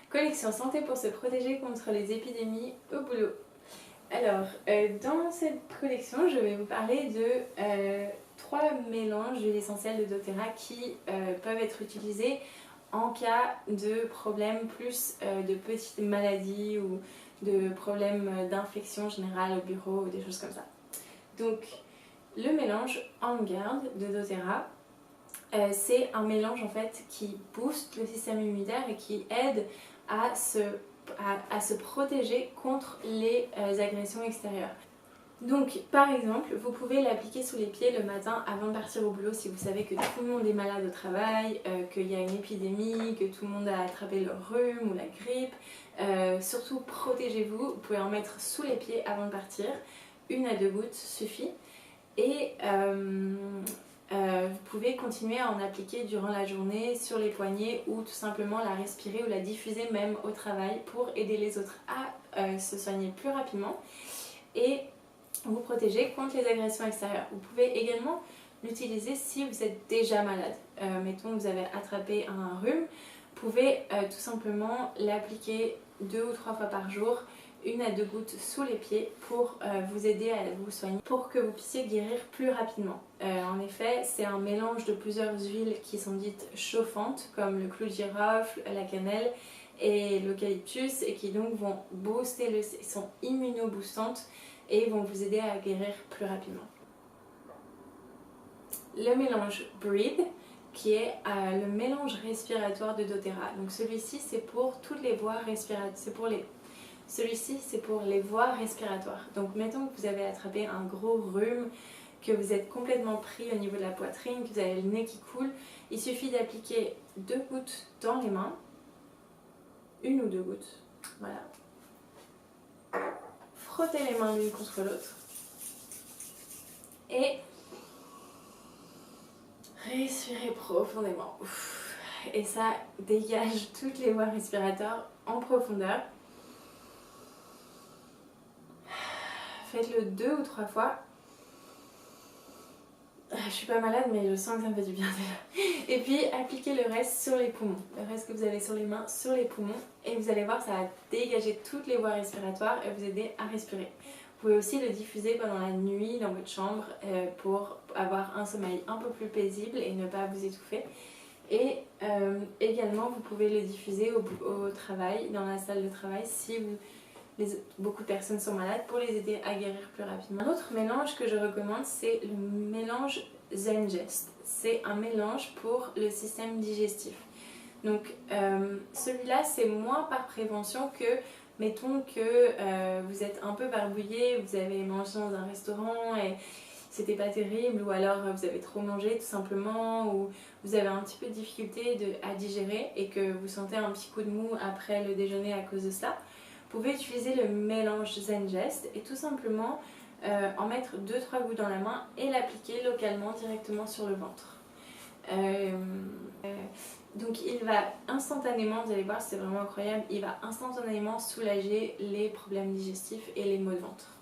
Collection santé pour se protéger contre les épidémies au boulot. Alors, dans cette collection, je vais vous parler de 3 mélanges d'huiles essentielles de doTERRA qui peuvent être utilisés en cas de problèmes plus de petites maladies ou de problèmes d'infection générale au bureau ou des choses comme ça. Donc, le mélange On Guard de doTERRA, c'est un mélange en fait qui booste le système immunitaire et qui aide à se protéger contre les agressions extérieures. Donc par exemple, vous pouvez l'appliquer sous les pieds le matin avant de partir au boulot si vous savez que tout le monde est malade au travail, qu'il y a une épidémie, que tout le monde a attrapé le rhume ou la grippe. Surtout protégez-vous, vous pouvez en mettre sous les pieds avant de partir, 1 à 2 gouttes suffit. Et vous pouvez continuer à en appliquer durant la journée sur les poignets ou tout simplement la respirer ou la diffuser même au travail pour aider les autres à se soigner plus rapidement et vous protéger contre les agressions extérieures. Vous pouvez également l'utiliser si vous êtes déjà malade. Mettons que vous avez attrapé un rhume, vous pouvez tout simplement l'appliquer 2 ou 3 fois par jour, 1 à 2 gouttes sous les pieds pour vous aider à vous soigner, pour que vous puissiez guérir plus rapidement. En effet, c'est un mélange de plusieurs huiles qui sont dites chauffantes, comme le clou de girofle, la cannelle et l'eucalyptus, et qui donc vont booster sont immunoboostantes et vont vous aider à guérir plus rapidement. Le mélange Breathe, qui est le mélange respiratoire de doTERRA. Donc celui-ci, c'est pour toutes les voies respiratoires. Celui-ci, c'est pour les voies respiratoires. Donc mettons que vous avez attrapé un gros rhume, que vous êtes complètement pris au niveau de la poitrine, que vous avez le nez qui coule. Il suffit d'appliquer 2 gouttes dans les mains, 1 ou 2 gouttes, voilà. Frottez les mains l'une contre l'autre et respirez profondément. Et ça dégage toutes les voies respiratoires en profondeur. Faites-le 2 ou 3 fois. Je suis pas malade mais je sens que ça me fait du bien déjà. Et puis appliquez le reste sur les poumons. Le reste que vous avez sur les mains, sur les poumons. Et vous allez voir, ça va dégager toutes les voies respiratoires et vous aider à respirer. Vous pouvez aussi le diffuser pendant la nuit dans votre chambre pour avoir un sommeil un peu plus paisible et ne pas vous étouffer. Et également, vous pouvez le diffuser au travail, dans la salle de travail, si beaucoup de personnes sont malades, pour les aider à guérir plus rapidement. Un autre mélange que je recommande, c'est le mélange Zengest. C'est un mélange pour le système digestif. Donc celui-là, c'est moins par prévention que, mettons que vous êtes un peu barbouillé, vous avez mangé dans un restaurant et c'était pas terrible, ou alors vous avez trop mangé tout simplement, ou vous avez un petit peu de difficulté à digérer et que vous sentez un petit coup de mou après le déjeuner à cause de ça. Vous pouvez utiliser le mélange Zengest et tout simplement en mettre 2-3 gouttes dans la main et l'appliquer localement directement sur le ventre. Donc il va instantanément, vous allez voir, c'est vraiment incroyable, il va instantanément soulager les problèmes digestifs et les maux de ventre.